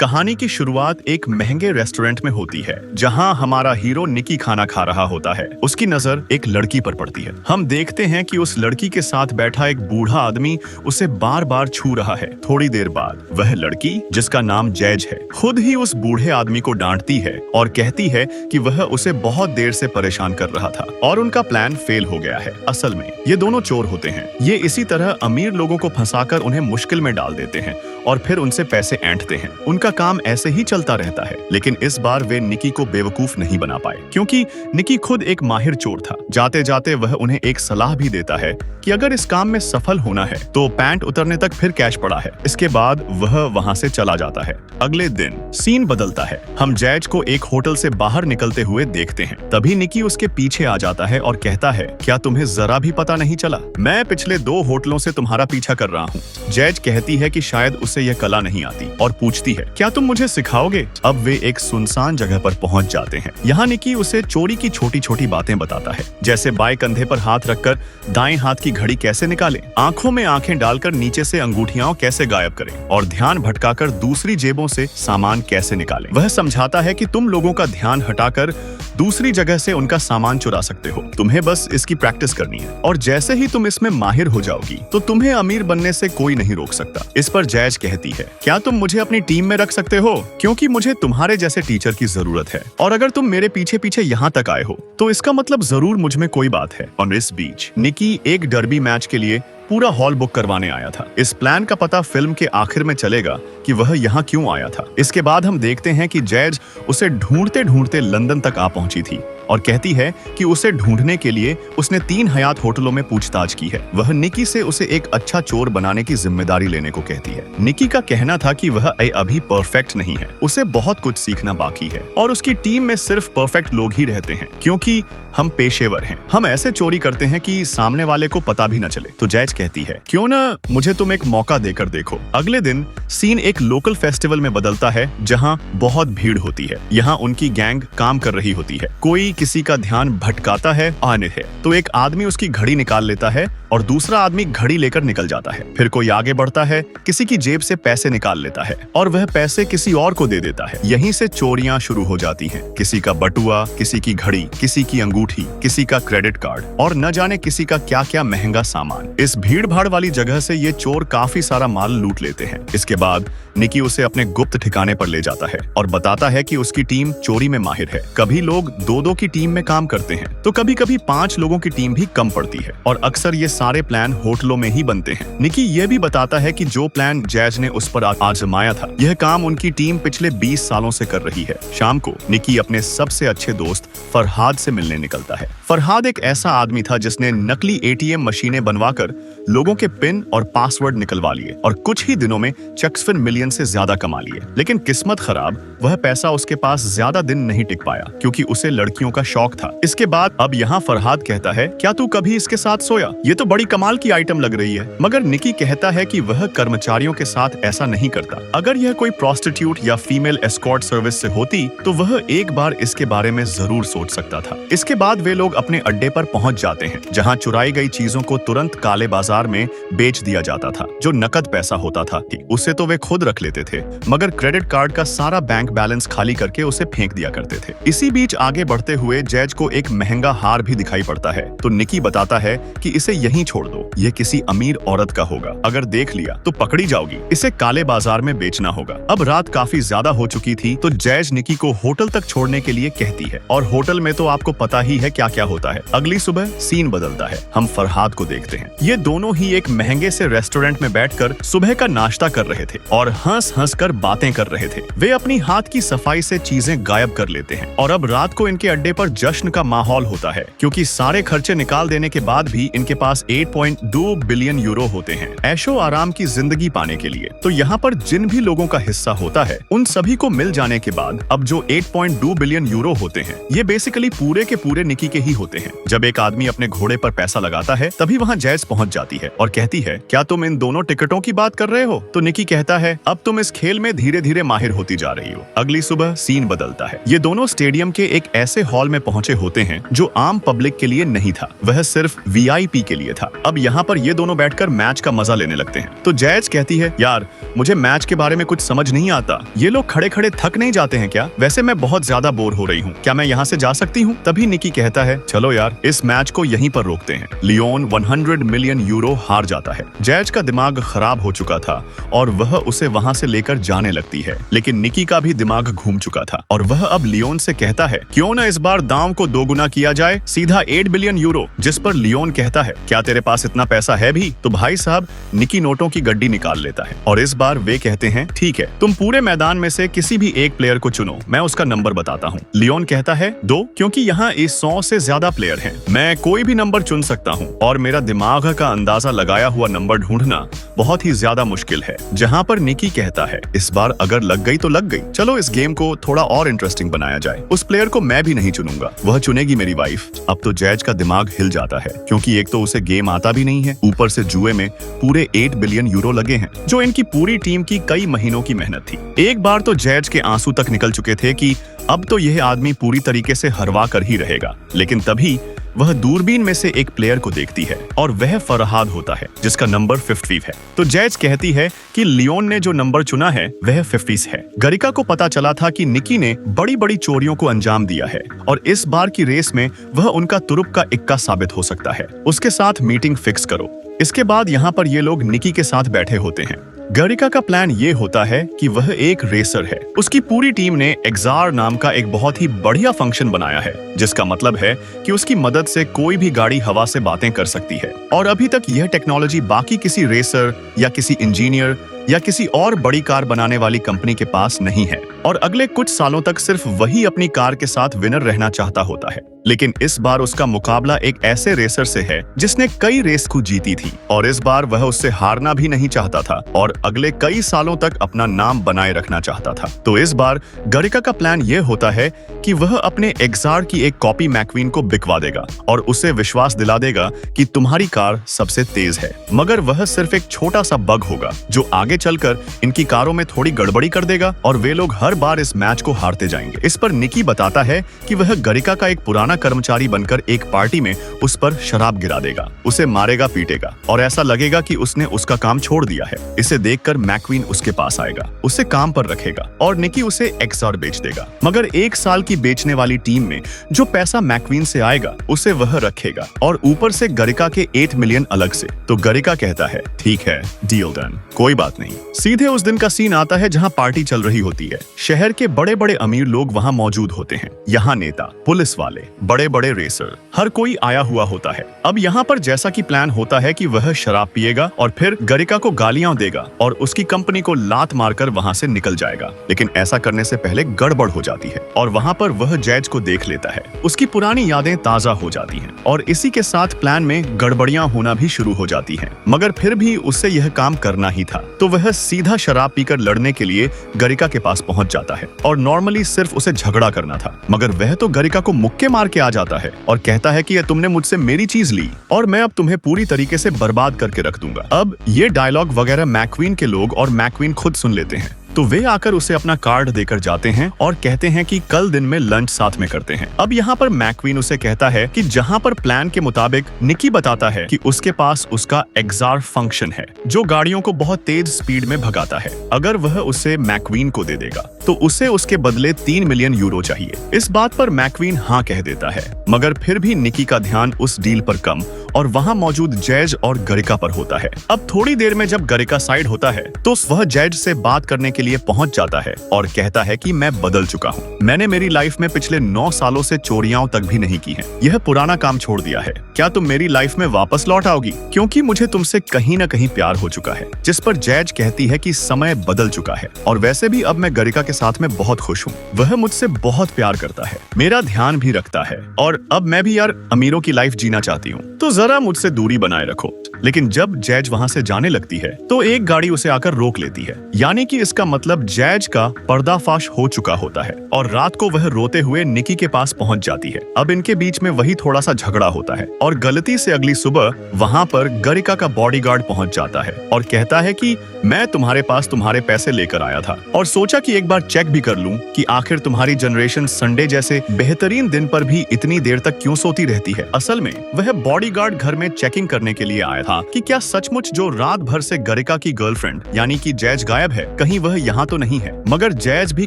कहानी की शुरुआत एक महंगे रेस्टोरेंट में होती है जहां हमारा हीरो निकी खाना खा रहा होता है। उसकी नजर एक लड़की पर पड़ती है। हम देखते हैं कि उस लड़की के साथ बैठा एक बूढ़ा आदमी उसे बार बार छू रहा है। थोड़ी देर बाद वह लड़की, जिसका नाम जैज है, खुद ही उस बूढ़े आदमी को डांटती है और कहती है कि वह उसे बहुत देर से परेशान कर रहा था और उनका प्लान फेल हो गया है। असल में ये दोनों चोर होते हैं। ये इसी तरह अमीर लोगों को फंसाकर उन्हें मुश्किल में डाल देते हैं और फिर उनसे पैसे ऐंठते हैं। उनका काम ऐसे ही चलता रहता है। लेकिन इस बार वे निकी को बेवकूफ नहीं बना पाए, क्योंकि निकी खुद एक माहिर चोर था। जाते जाते वह उन्हें एक सलाह भी देता है कि अगर इस काम में सफल होना है तो पैंट उतरने तक फिर कैश पड़ा है। इसके बाद वह वहां से चला जाता है। अगले दिन सीन बदलता है। हम जैज को एक होटल से बाहर निकलते हुए देखते हैं। तभी निकी उसके पीछे आ जाता है और कहता है, क्या तुम्हें जरा भी पता नहीं चला? मैं पिछले 2 होटलों से तुम्हारा पीछा कर रहा हूँ। जैज कहती है कि शायद उसे यह कला नहीं आती और पूछती है, क्या तुम मुझे सिखाओगे? अब वे एक सुनसान जगह पर पहुंच जाते हैं। यहाँ निकी उसे चोरी की छोटी छोटी बातें बताता है, जैसे बाएं कंधे पर हाथ रखकर दाएं हाथ की घड़ी कैसे निकालें, आंखों में आंखें डालकर नीचे से अंगूठियां कैसे गायब करें और ध्यान भटकाकर दूसरी जेबों से सामान कैसे निकालें। वह समझाता है कि तुम लोगों का ध्यान हटाकर दूसरी जगह से उनका सामान चुरा सकते हो। तुम्हें बस इसकी प्रैक्टिस करनी है और जैसे ही तुम इसमें माहिर हो जाओगी तो तुम्हें अमीर बनने से कोई नहीं रोक सकता। इस पर जैज कहती है, क्या तुम मुझे अपनी टीम में रख सकते हो? क्योंकि मुझे तुम्हारे जैसे टीचर की जरूरत है और अगर तुम मेरे पीछे पीछे यहाँ तक आए हो तो इसका मतलब जरूर मुझ में कोई बात है। और इस बीच निकी एक डर्बी मैच के लिए पूरा हॉल बुक करवाने आया था। इस प्लान का पता फिल्म के आखिर में चलेगा कि वह यहाँ क्यों आया था। इसके बाद हम देखते हैं कि जैज उसे ढूंढते ढूंढते लंदन तक आ पहुंची थी और कहती है कि उसे ढूंढने के लिए उसने 3 हयात होटलों में पूछताछ की है। वह निकी से उसे एक अच्छा चोर बनाने की जिम्मेदारी लेने को कहती है। निकी का कहना था कि वह अभी परफेक्ट नहीं है, उसे बहुत कुछ सीखना बाकी है और उसकी टीम में सिर्फ परफेक्ट लोग ही रहते हैं, क्योंकि हम पेशेवर हैं। हम ऐसे चोरी करते हैं कि सामने वाले को पता भी न चले। तो जैज कहती है, क्यों ना मुझे तुम एक मौका देकर देखो। अगले दिन सीन एक लोकल फेस्टिवल में बदलता है जहां बहुत भीड़ होती है। यहाँ उनकी गैंग काम कर रही होती है। कोई किसी का ध्यान भटकाता है आने है तो एक आदमी उसकी घड़ी निकाल लेता है और दूसरा आदमी घड़ी लेकर निकल जाता है। फिर कोई आगे बढ़ता है, किसी की जेब से पैसे निकाल लेता है और वह पैसे किसी और को दे देता है। यहीं से चोरियां शुरू हो जाती हैं। किसी का बटुआ, किसी की घड़ी, किसी की अंगूठी, किसी का क्रेडिट कार्ड और न जाने किसी का क्या क्या महंगा सामान। इस भीड़ भाड़ वाली जगह से ये चोर काफी सारा माल लूट लेते हैं। इसके बाद निकी उसे अपने गुप्त ठिकाने पर ले जाता है और बताता है कि उसकी टीम चोरी में माहिर है। कभी लोग 2-2 की टीम में काम करते हैं तो कभी कभी 5 लोगों की टीम भी कम पड़ती है और अक्सर ये सारे प्लान होटलों में ही बनते हैं। निकी ये भी बताता है कि जो प्लान जैज ने उस पर आजमाया था, यह काम उनकी टीम पिछले 20 सालों से कर रही है। शाम को निकी अपने सबसे अच्छे दोस्त फरहाद से मिलने निकलता है। फरहाद एक ऐसा आदमी था जिसने नकली एटीएम मशीनें बनवाकर लोगों के पिन और पासवर्ड निकलवा लिए और कुछ ही दिनों में चक्सफिन मिलियन से ज्यादा कमा लिए। लेकिन किस्मत खराब, वह पैसा उसके पास ज्यादा दिन नहीं टिक पाया क्योंकि उसे लड़कियों का शौक था। इसके बाद अब यहाँ फरहाद कहता है, क्या तू कभी इसके साथ सोया? ये तो बड़ी कमाल की आइटम लग रही है। मगर निकी कहता है कि वह कर्मचारियों के साथ ऐसा नहीं करता। अगर यह कोई प्रोस्टिट्यूट या फीमेल एस्कॉर्ट सर्विस से होती तो वह एक बार इसके बारे में जरूर सोच सकता था। इसके बाद वे लोग अपने अड्डे पर पहुंच जाते हैं जहां चुराई गई चीजों को तुरंत काले बाजार में बेच दिया जाता था। जो नकद पैसा होता था उसे तो वे खुद रख लेते थे, मगर क्रेडिट कार्ड का सारा बैंक बैलेंस खाली करके उसे फेंक दिया करते थे। इसी बीच आगे बढ़ते हुए जैज को एक महंगा हार भी दिखाई पड़ता है तो निकी बताता है कि इसे यहीं छोड़ दो, ये किसी अमीर औरत का होगा। अगर देख लिया तो पकड़ी जाओगी। इसे काले बाजार में बेचना होगा। अब रात काफी ज्यादा हो चुकी थी तो जैज निकी को होटल तक छोड़ने के लिए कहती है और होटल में तो आपको पता ही है क्या क्या होता है। अगली सुबह सीन बदलता है। हम फरहाद को देखते हैं। ये दोनों ही एक महंगे से रेस्टोरेंट में बैठकर सुबह का नाश्ता कर रहे थे और हंस हंस कर बातें कर रहे थे। वे अपनी हाथ की सफाई से चीजें गायब कर लेते हैं और अब रात को इनके अड्डे पर जश्न का माहौल होता है क्योंकि सारे खर्चे निकाल देने के बाद भी इनके पास 8.2 बिलियन यूरो होते हैं ऐशो आराम की जिंदगी पाने के लिए। तो यहाँ पर जिन भी लोगों का हिस्सा होता है उन सभी को मिल जाने के बाद अब जो 8.2 बिलियन यूरो होते हैं ये बेसिकली पूरे के पूरे निकी के ही होते हैं। जब एक आदमी अपने घोड़े पर पैसा लगाता है तभी वहाँ जैज पहुँच जाती है और कहती है, क्या तुम इन दोनों टिकटों की बात कर रहे हो? तो निकी कहता है, अब तुम इस खेल में धीरे धीरे माहिर होती जा रही हो। अगली सुबह सीन बदलता है। ये दोनों स्टेडियम के एक ऐसे हॉल हॉल में पहुंचे होते हैं जो आम पब्लिक के लिए नहीं था, वह सिर्फ वीआईपी के लिए था। अब यहाँ पर ये दोनों बैठकर मैच का मजा लेने लगते हैं। तो जैज कहती है, यार मुझे मैच के बारे में कुछ समझ नहीं आता, ये लोग खड़े खड़े थक नहीं जाते हैं क्या? वैसे मैं बहुत ज्यादा बोर हो रही हूँ, क्या मैं यहाँ से जा सकती हूँ? तभी निकी कहता है, चलो यार इस मैच को यहीं पर रोकते हैं। लियोन 100 मिलियन यूरो हार जाता है। जैज का दिमाग खराब हो चुका था और वह उसे वहाँ से लेकर जाने लगती है, लेकिन निकी का भी दिमाग घूम चुका था और वह अब लियोन से कहता है, क्यों ना इस बार दांव को दोगुना किया जाए, सीधा 8 बिलियन यूरो। जिस पर लियोन कहता है, क्या तेरे पास इतना पैसा है भी? तो भाई साहब निकी नोटों की गड्डी निकाल लेता है और इस बार वे कहते हैं, ठीक है तुम पूरे मैदान में से किसी भी एक प्लेयर को चुनो, मैं उसका नंबर बताता हूँ। लियोन कहता है 2, क्योंकि यहाँ इस 100 से ज्यादा प्लेयर हैं, मैं कोई भी नंबर चुन सकता हूँ और मेरा दिमाग का अंदाजा लगाया हुआ नंबर ढूंढना बहुत ही ज्यादा मुश्किल है। जहाँ पर निकी कहता है, इस बार अगर लग गई तो लग गई, चलो इस गेम को थोड़ा और इंटरेस्टिंग बनाया जाए। उस प्लेयर को मैं भी नहीं चुनूंगा, वह चुनेगी मेरी वाइफ। अब तो जैज का दिमाग हिल जाता है, क्योंकि एक तो उसे गेम आता भी नहीं है, ऊपर से जुए में पूरे 8 बिलियन यूरो लगे हैं, जो इनकी पूरी टीम की कई महीनों की मेहनत थी। एक बार तो जैज के आंसू तक निकल चुके थे कि अब तो यह आदमी पूरी तरीके से हरवा कर ही रहेगा, लेकिन तभी वह दूरबीन में से एक प्लेयर को देखती है और वह फरहाद होता है, जिसका नंबर 50 है। तो जैज कहती है कि लियोन ने जो नंबर चुना है वह 50 है। गरिका को पता चला था कि निकी ने बड़ी बड़ी चोरियों को अंजाम दिया है और इस बार की रेस में वह उनका तुरुप का इक्का साबित हो सकता है। उसके साथ मीटिंग फिक्स करो। इसके बाद यहाँ पर ये लोग निकी के साथ बैठे होते हैं। गरिका का प्लान ये होता है कि वह एक रेसर है। उसकी पूरी टीम ने एक्सार नाम का एक बहुत ही बढ़िया फंक्शन बनाया है, जिसका मतलब है कि उसकी मदद से कोई भी गाड़ी हवा से बातें कर सकती है और अभी तक यह टेक्नोलॉजी बाकी किसी रेसर या किसी इंजीनियर या किसी और बड़ी कार बनाने वाली कंपनी के पास नहीं है और अगले कुछ सालों तक सिर्फ वही अपनी कार के साथ विनर रहना चाहता होता है। लेकिन इस बार उसका मुकाबला एक ऐसे रेसर से है जिसने कई रेस को जीती थी और इस बार वह उससे हारना भी नहीं चाहता था और अगले कई सालों तक अपना नाम बनाए रखना चाहता था। तो इस बार गरिका का प्लान ये होता है कि वह अपने एक्सार की एक कॉपी मैक्वीन को बिकवा देगा और उसे विश्वास दिला देगा कि तुम्हारी कार सबसे तेज है, मगर वह सिर्फ एक छोटा सा बग होगा जो आगे चलकर इनकी कारों में थोड़ी गड़बड़ी कर देगा और वे लोग हर बार इस मैच को हारते जाएंगे। इस पर निकी बताता है कि वह गरिका का एक पुराना कर्मचारी बनकर एक पार्टी में उस पर शराब गिरा देगा, उसे मारेगा पीटेगा और ऐसा लगेगा कि उसने उसका काम छोड़ दिया है। इसे देखकर मैक्वीन उसके पास आएगा, उसे काम पर रखेगा और निकी उसे एक्सार बेच देगा, मगर 1 साल की बेचने वाली टीम में जो पैसा मैक्वीन से आएगा उसे वह रखेगा और ऊपर से गरिका के 8 मिलियन अलग से। तो गरिका कहता है, ठीक है डील डन, कोई बात नहीं। सीधे उस दिन का सीन आता है जहां पार्टी चल रही होती है। शहर के बड़े बड़े अमीर लोग वहां मौजूद होते हैं। यहाँ नेता, पुलिस वाले, बड़े बड़े रेसर, हर कोई आया हुआ होता है। अब यहाँ पर जैसा कि प्लान होता है कि वह शराब पिएगा और फिर गरिका को गालियां देगा और उसकी कंपनी को लात मारकर वहां से निकल जाएगा। लेकिन ऐसा करने से पहले गड़बड़ हो जाती है और वहां पर वह जैज को देख लेता है। उसकी पुरानी यादें ताजा हो जाती हैं और इसी के साथ प्लान में गड़बड़ियां होना भी शुरू हो जाती हैं, मगर फिर भी उससे यह काम करना ही था। तो वह सीधा शराब पीकर लड़ने के लिए गरिका के पास पहुंच जाता है और नॉर्मली सिर्फ उसे झगड़ा करना था, मगर वह तो गरिका को मुक्के मार के आ जाता है और कहता है कि ये तुमने मुझसे मेरी चीज ली और मैं अब तुम्हें पूरी तरीके से बर्बाद करके रख दूंगा। अब ये डायलॉग वगैरह मैक्वीन के लोग और मैक्वीन खुद सुन लेते हैं, तो वे आकर उसे अपना कार्ड देकर जाते हैं और कहते हैं कि कल दिन में लंच साथ में करते हैं। अब यहाँ पर मैक्वीन उसे कहता है कि जहाँ पर प्लान के मुताबिक निकी बताता है कि उसके पास उसका एक्सार फंक्शन है जो गाड़ियों को बहुत तेज स्पीड में भगाता है, अगर वह उसे मैक्वीन को दे देगा तो उसे उसके बदले 3 मिलियन यूरो चाहिए। इस बात पर मैक्वीन हाँ कह देता है, मगर फिर भी निकी का ध्यान उस डील पर कम और वहाँ मौजूद जैज और गरिका पर होता है। अब थोड़ी देर में जब गरिका साइड होता है तो वह जैज से बात करने के लिए पहुंच जाता है और कहता है कि मैं बदल चुका हूँ, मैंने मेरी लाइफ में पिछले 9 सालों से चोरियां तक भी नहीं की हैं, यह पुराना काम छोड़ दिया है, क्या तुम मेरी लाइफ में वापस लौट आओगी, क्योंकि मुझे तुमसे कहीं न कहीं प्यार हो चुका है। जिस पर जैज कहती है कि समय बदल चुका है और वैसे भी अब मैं गरिका के साथ में बहुत खुश हूँ, वह मुझसे बहुत प्यार करता है, मेरा ध्यान भी रखता है और अब मैं भी यार अमीरों की लाइफ जीना चाहती हूँ। तो जरा मुझसे दूरी बनाए रखो। लेकिन जब जैज वहां से जाने लगती है तो एक गाड़ी उसे आकर रोक लेती है, यानी कि इसका मतलब जैज का पर्दाफाश हो चुका होता है और रात को वह रोते हुए निकी के पास पहुंच जाती है। अब इनके बीच में वही थोड़ा सा झगड़ा होता है और गलती से अगली सुबह वहां पर गरिका का बॉडीगार्ड पहुंच जाता है और कहता है कि मैं तुम्हारे पास तुम्हारे पैसे लेकर आया था और सोचा कि एक बार चेक भी कर लूं कि आखिर तुम्हारी जनरेशन संडे जैसे बेहतरीन दिन पर भी इतनी देर तक क्यों सोती रहती है। असल में वह बॉडीगार्ड घर में चेकिंग करने के लिए आया था कि क्या सचमुच जो रात भर से गरिका की गर्लफ्रेंड यानी कि जैज गायब है, कहीं वह यहाँ तो नहीं है। मगर जैज भी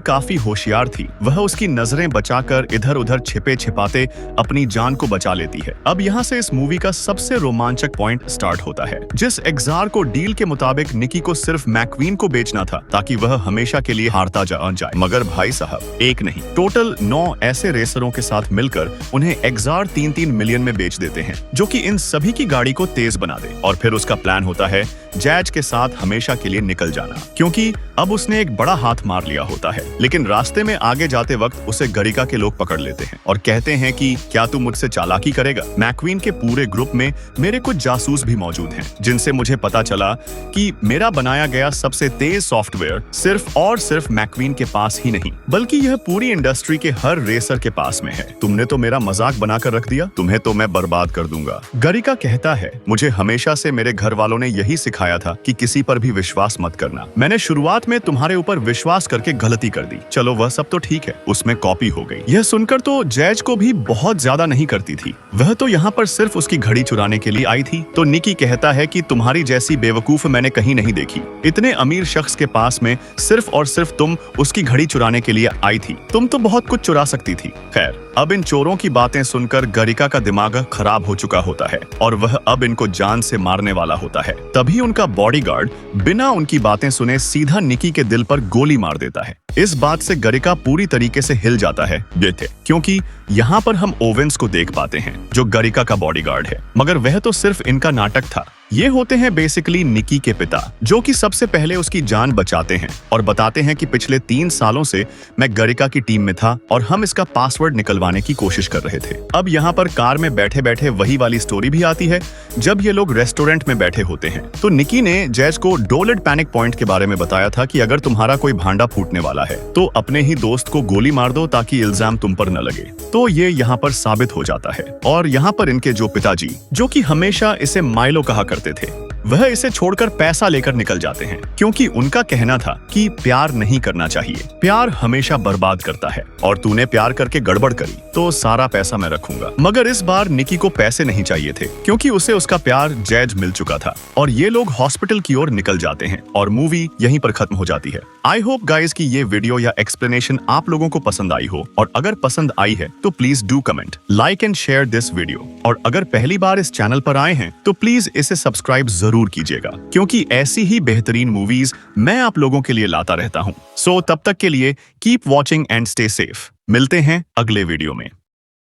काफी होशियार थी, वह उसकी नजरें बचाकर इधर उधर छिपे छिपाते अपनी जान को बचा लेती है। अब यहाँ से इस मूवी का सबसे रोमांचक पॉइंट स्टार्ट होता है। जिस एग्जार को डील के मुताबिक निकी को सिर्फ मैक्वीन को बेचना था ताकि वह हमेशा के लिए हारता जाए, मगर भाई साहब एक नहीं टोटल 9 ऐसे रेसरों के साथ मिलकर उन्हें एग्जार 3-3 मिलियन में बेच देते हैं, जो कि इन सभी की गाड़ी को तेज बना दे। और फिर उसका प्लान होता है जैज के साथ हमेशा के लिए निकल जाना, क्योंकि अब उसने एक बड़ा हाथ मार लिया होता है। लेकिन रास्ते में आगे जाते वक्त उसे गरिका के लोग पकड़ लेते हैं और कहते हैं कि क्या तू मुझसे चालाकी करेगा। मैक्वीन के पूरे ग्रुप में मेरे कुछ जासूस भी मौजूद हैं, जिनसे मुझे पता चला कि मेरा बनाया गया सबसे तेज सॉफ्टवेयर सिर्फ और सिर्फ मैक्वीन के पास ही नहीं बल्कि यह पूरी इंडस्ट्री के हर रेसर के पास में है। तुमने तो मेरा मजाक बनाकर रख दिया, तुम्हें तो मैं बर्बाद कर दूंगा। गरिका कहता है मुझे हमेशा से मेरे घर वालों ने यही सिखाया था कि किसी पर भी विश्वास मत करना। मैंने शुरुआत में तुम्हारे ऊपर विश्वास करके गलती कर दी, चलो वह सब तो ठीक है, उसमें कॉपी हो गई। यह सुनकर तो जैज को भी बहुत ज्यादा नहीं करती थी, वह तो यहाँ पर सिर्फ उसकी घड़ी चुराने के लिए आई थी। तो निकी कहता है कि तुम्हारी जैसी बेवकूफ मैंने कहीं नहीं देखी, इतने अमीर शख्स के पास में सिर्फ और सिर्फ तुम उसकी घड़ी चुराने के लिए आई थी, तुम तो बहुत कुछ चुरा सकती थी। खैर अब इन चोरों की बातें सुनकर गरिका का दिमाग खराब हो चुका होता है और वह अब इनको जान से मारने वाला होता है। तभी उनका बॉडीगार्ड बिना उनकी बातें सुने सीधा निकी के दिल पर गोली मार देता है। इस बात से गरिका पूरी तरीके से हिल जाता है, क्योंकि यहाँ पर हम ओवेंस को देख पाते हैं जो गरिका का बॉडीगार्ड है, मगर वह तो सिर्फ इनका नाटक था। ये होते हैं बेसिकली निकी के पिता, जो कि सबसे पहले उसकी जान बचाते हैं और बताते हैं कि पिछले 3 सालों से मैं गरिका की टीम में था और हम इसका पासवर्ड निकलवाने की कोशिश कर रहे थे। अब यहाँ पर कार में बैठे बैठे वही वाली स्टोरी भी आती है। जब ये लोग रेस्टोरेंट में बैठे होते हैं तो निकी ने जैज को डोलेड पैनिक पॉइंट के बारे में बताया था कि अगर तुम्हारा कोई भांडा फूटने वाला है तो अपने ही दोस्त को गोली मार दो ताकि इल्जाम तुम पर न लगे। तो ये यहाँ पर साबित हो जाता है और यहाँ पर इनके जो पिताजी, जो कि हमेशा इसे माइलो कहा करते थे, वह इसे छोड़कर पैसा लेकर निकल जाते हैं, क्योंकि उनका कहना था कि प्यार नहीं करना चाहिए, प्यार हमेशा बर्बाद करता है और तूने प्यार करके गड़बड़ करी तो सारा पैसा मैं रखूंगा। मगर इस बार निकी को पैसे नहीं चाहिए थे, क्योंकि उसे उसका प्यार जैज मिल चुका था और ये लोग हॉस्पिटल की ओर निकल जाते हैं और मूवी यहीं पर खत्म हो जाती है। आई होप गाइज कि ये वीडियो या एक्सप्लेनेशन आप लोगों को पसंद आई हो, और अगर पसंद आई है तो please do comment, like and share this video. और अगर पहली बार इस चैनल पर आए हैं तो प्लीज इसे सब्सक्राइब जरूर कीजिएगा, क्योंकि ऐसी ही बेहतरीन मूवीज मैं आप लोगों के लिए लाता रहता हूँ। सो तब तक के लिए keep watching and stay safe. मिलते हैं अगले वीडियो में।